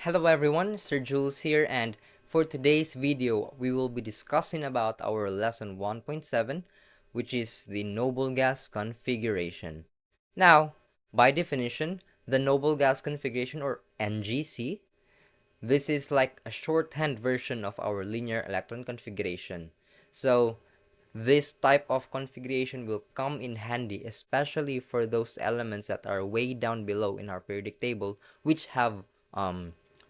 Hello everyone, Sir Jules here, and for today's video, we will be discussing about our lesson 1.7, which is the noble gas configuration. Now, by definition, the noble gas configuration, or NGC, this is like a shorthand version of our linear electron configuration. So, this type of configuration will come in handy, especially for those elements that are way down below in our periodic table, which have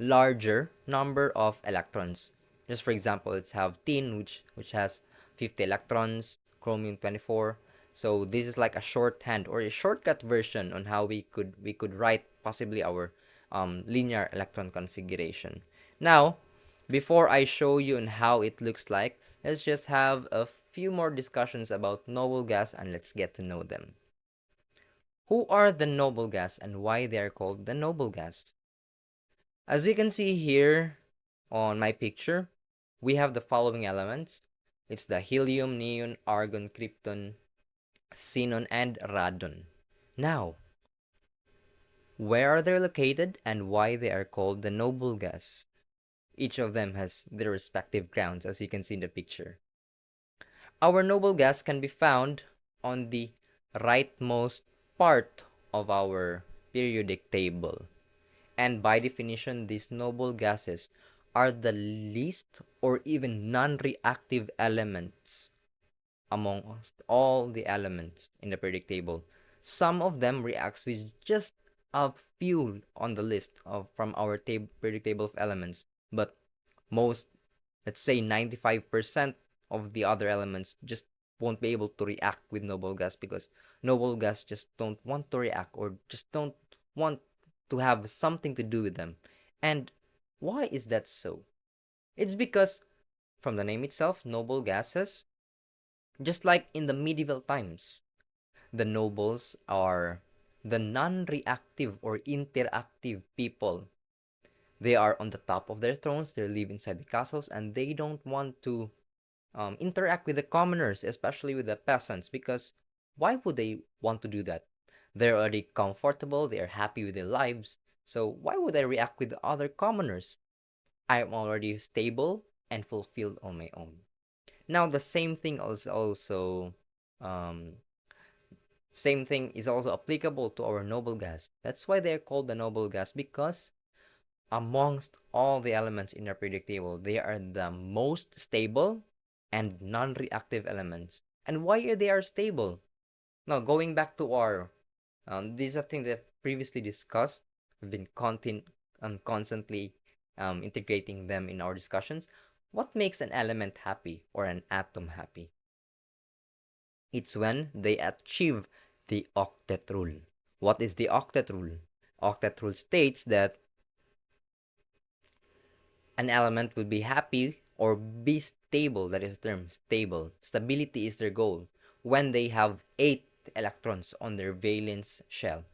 larger number of electrons. Just for example, let's have tin, which has 50 electrons, chromium 24. So this is like a shorthand or a shortcut version on how we could write possibly our linear electron configuration. Now, before I show you on how it looks like, let's just have a few more discussions about noble gas and let's get to know them. Who are the noble gas and why they are called the noble gas? As you can see here on my picture, we have the following elements. It's the helium, neon, argon, krypton, xenon, and radon. Now, where are they located and why they are called the noble gas? Each of them has their respective grounds, as you can see in the picture. Our noble gas can be found on the rightmost part of our periodic table. And by definition, these noble gases are the least or even non-reactive elements amongst all the elements in the periodic table. Some of them reacts with just a few on the list of from our periodic table of elements, but most, let's say 95% of the other elements just won't be able to react with noble gas because noble gas just don't want to react or just don't want to have something to do with them. And why is that so? It's because from the name itself, noble gases, just like in the medieval times, the nobles are the non-reactive or interactive people. They are on the top of their thrones, they live inside the castles, and they don't want to interact with the commoners, especially with the peasants, because why would they want to do that? They're already comfortable, they are happy with their lives, so why would I react with the other commoners? I am already stable and fulfilled on my own. Now the um, same thing is also applicable to our noble gas. That's why they're called the noble gas, because amongst all the elements in our periodic table, they are the most stable and non-reactive elements. And why are they stable? Now, going back to our, this is a thing that previously discussed. We've been constantly integrating them in our discussions. What makes an element happy or an atom happy? It's when they achieve the octet rule. What is the octet rule? Octet rule states that an element will be happy or be stable. That is the term, stable. Stability is their goal when they have 8 electrons on their valence shell,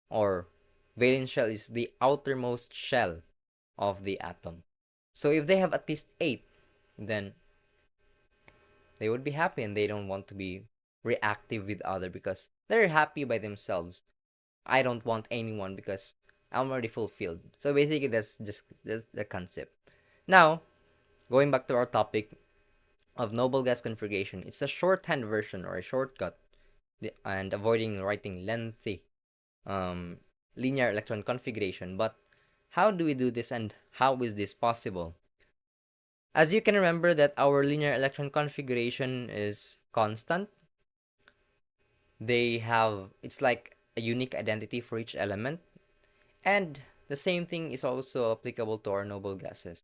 or valence shell is the outermost shell of the atom. So if they have at least 8, then they would be happy and they don't want to be reactive with other because they're happy by themselves. I don't want anyone because I'm already fulfilled. So basically that's the concept. Now, going back to our topic of noble gas configuration, it's a shorthand version or a shortcut and avoiding writing lengthy um, linear electron configuration. But how do we do this and how is this possible? As you can remember that our linear electron configuration is constant. It's like a unique identity for each element. And the same thing is also applicable to our noble gases.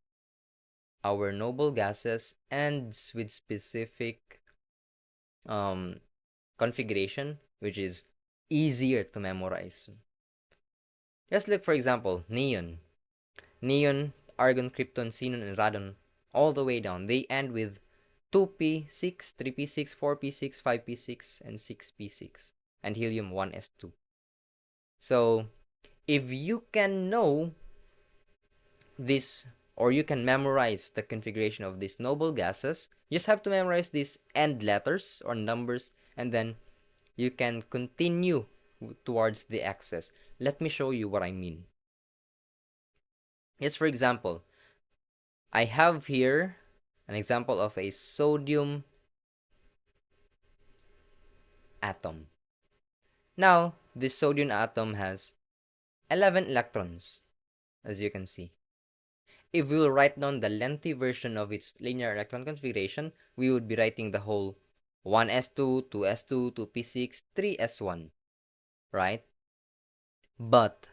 Our noble gases ends with specific um, configuration, which is easier to memorize. Just look, for example, neon. Neon, argon, krypton, xenon, and radon, all the way down. They end with 2p6, 3p6, 4p6, 5p6, and 6p6, and helium 1s2. So, if you can know this, or you can memorize the configuration of these noble gases, you just have to memorize these end letters or numbers, and then you can continue towards the excess. Let me show you what I mean. Just for example, I have here an example of a sodium atom. Now, this sodium atom has 11 electrons, as you can see. If we will write down the lengthy version of its linear electron configuration, we would be writing the whole 1s2, 2s2, 2p6, 3s1, right? But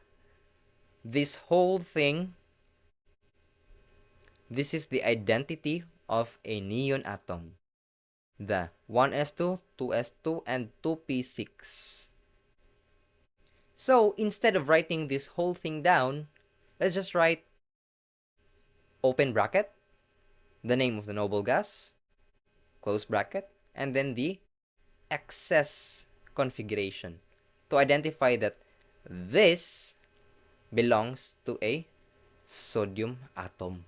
this whole thing, this is the identity of a neon atom. The 1s2, 2s2, and 2p6. So instead of writing this whole thing down, let's just write open bracket, the name of the noble gas, close bracket, and then the excess configuration to identify that this belongs to a sodium atom.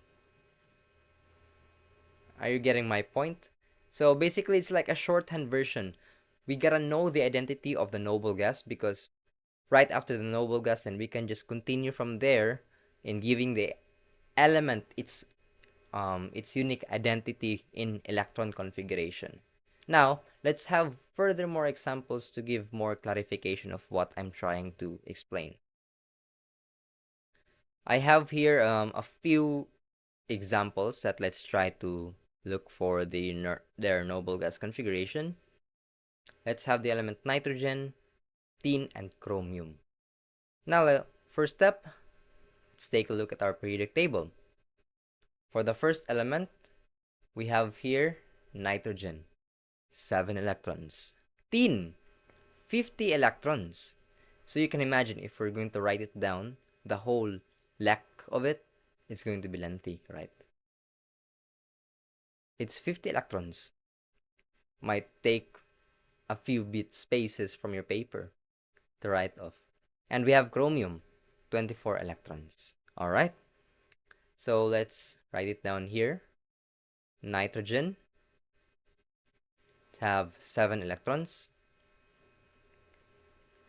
Are you getting my point? So basically, it's like a shorthand version. We gotta know the identity of the noble gas, because right after the noble gas, and we can just continue from there in giving the element its unique identity in electron configuration. Now, let's have furthermore examples to give more clarification of what I'm trying to explain. I have here a few examples that let's try to look for their noble gas configuration. Let's have the element nitrogen, tin, and chromium. Now, first step, let's take a look at our periodic table. For the first element, we have here nitrogen, 7 electrons. Tin, 50 electrons. So you can imagine, if we're going to write it down, the whole lack of it is going to be lengthy, right? It's 50 electrons. Might take a few bit spaces from your paper to write off. And we have chromium, 24 electrons. All right. So let's write it down here. Nitrogen have 7 electrons.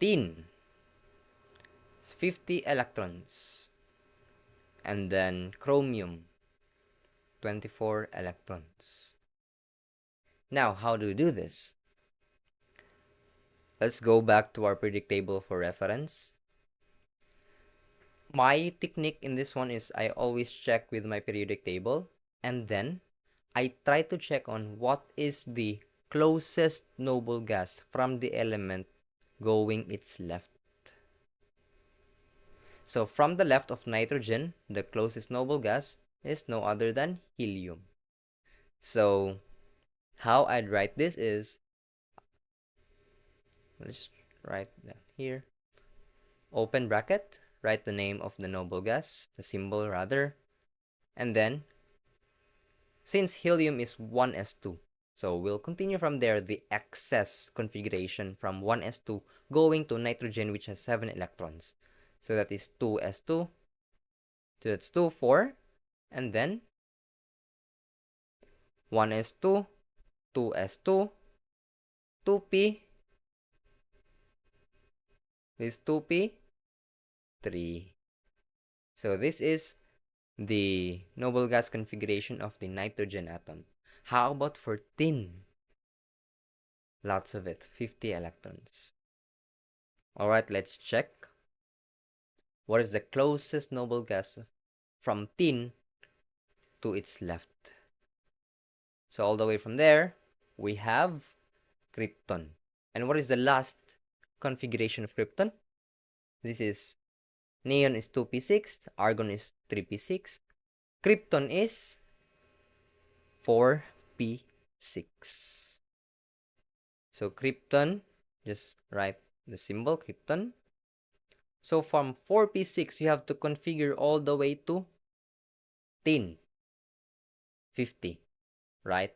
Tin, 50 electrons. And then chromium, 24 electrons. Now, how do we do this? Let's go back to our periodic table for reference. My technique in this one is I always check with my periodic table, and then I try to check on what is the closest noble gas from the element going its left. So from the left of nitrogen, the closest noble gas is no other than helium. So how I'd write this is, let's just write that here. Open bracket, write the name of the noble gas, the symbol rather, and then since helium is 1s2, so we'll continue from there the excess configuration from 1s2 going to nitrogen, which has 7 electrons. So that is 2s2, so that's 2, 4, and then 1s2, 2s2, 2p, this 2p, 3. So this is the noble gas configuration of the nitrogen atom. How about for tin? Lots of it, 50 electrons. Alright, let's check. What is the closest noble gas from tin to its left? So all the way from there, we have krypton. And what is the last configuration of krypton? This is neon is 2p6, argon is 3p6, krypton is 4p6. So krypton, just write the symbol krypton. So from 4p6, you have to configure all the way to tin, 50, right?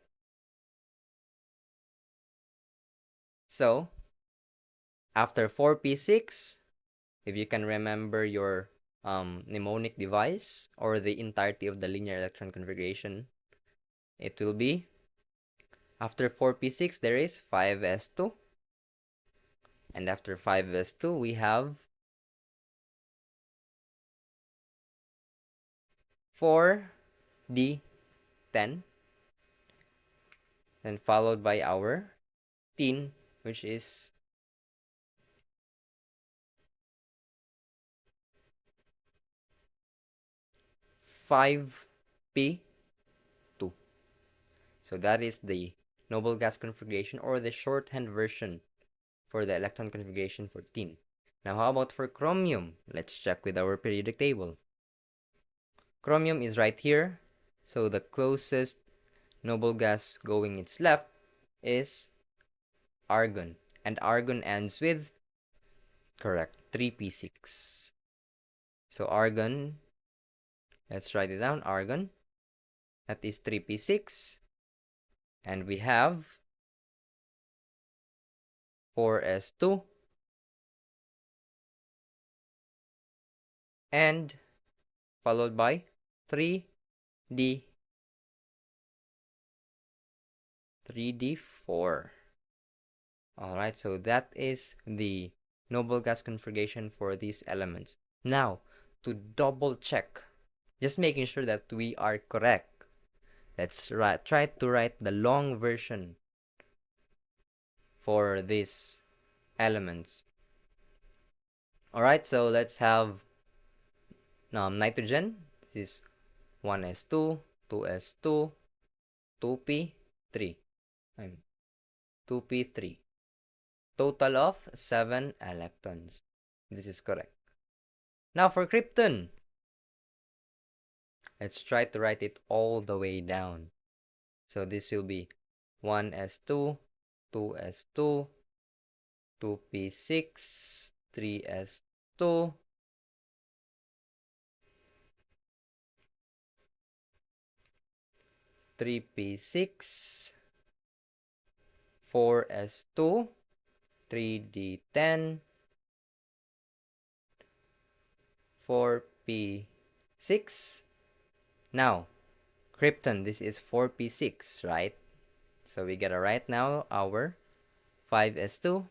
So after 4p6, if you can remember your mnemonic device or the entirety of the linear electron configuration, it will be, after 4p6, there is 5s2. And after 5s2, we have 4d10, then followed by our tin, which is 5p2. So that is the noble gas configuration, or the shorthand version for the electron configuration for tin. Now how about for chromium? Let's check with our periodic table. Chromium is right here, so the closest noble gas going its left is argon, and argon ends with, correct, 3p6. So argon, let's write it down, argon, that is 3p6, and we have 4s2 and followed by 3d4. Alright, so that is the noble gas configuration for these elements. Now, to double check, just making sure that we are correct, let's try to write the long version for these elements. Alright, so let's have nitrogen. This is 1s2, 2s2, 2p3. 2p3. Total of 7 electrons. This is correct. Now for krypton, let's try to write it all the way down. So this will be 1s2, 2s2, 2p6, 3s2, 3p6, 4s2, 3d10, 4p6. Now, krypton, this is 4p6, right? So we gotta write now our 5s2,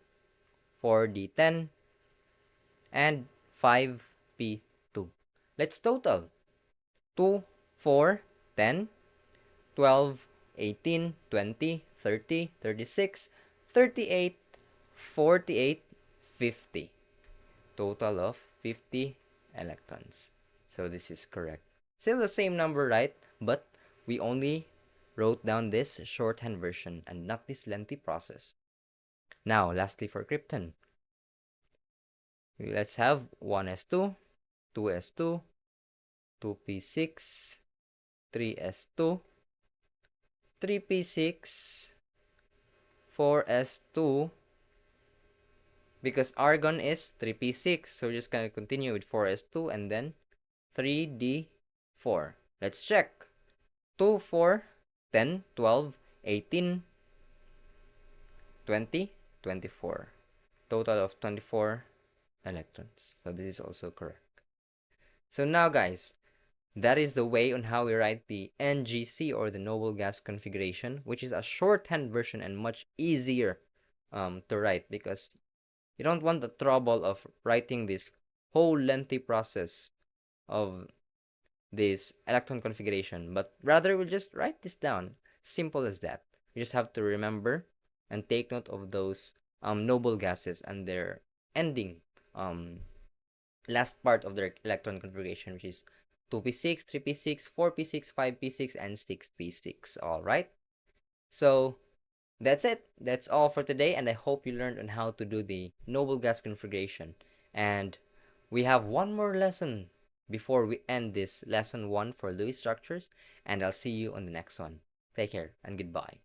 4d10, and 5p2. Let's total. 2, 4, 10, 12, 18, 20, 30, 36, 38, 48, 50. Total of 50 electrons. So this is correct. Still the same number, right? But we only wrote down this shorthand version and not this lengthy process. Now, lastly for krypton, let's have 1s2, 2s2, 2p6, 3s2, 3p6, 4s2, because argon is 3p6, so we're just gonna continue with 4s2 and then 3d4. Let's check. 2, 4, 10, 12, 18, 20, 24. Total of 24 electrons. So this is also correct. So now guys, that is the way on how we write the NGC, or the noble gas configuration, which is a shorthand version and much easier to write, because you don't want the trouble of writing this whole lengthy process of this electron configuration, but rather we'll just write this down. Simple as that. You just have to remember and take note of those noble gases and their ending last part of their electron configuration, which is 2p6, 3p6, 4p6, 5p6, and 6p6. All right. So that's it. That's all for today, and I hope you learned on how to do the noble gas configuration. And we have one more lesson before we end this lesson 1 for Lewis structures, and I'll see you on the next one. Take care and goodbye.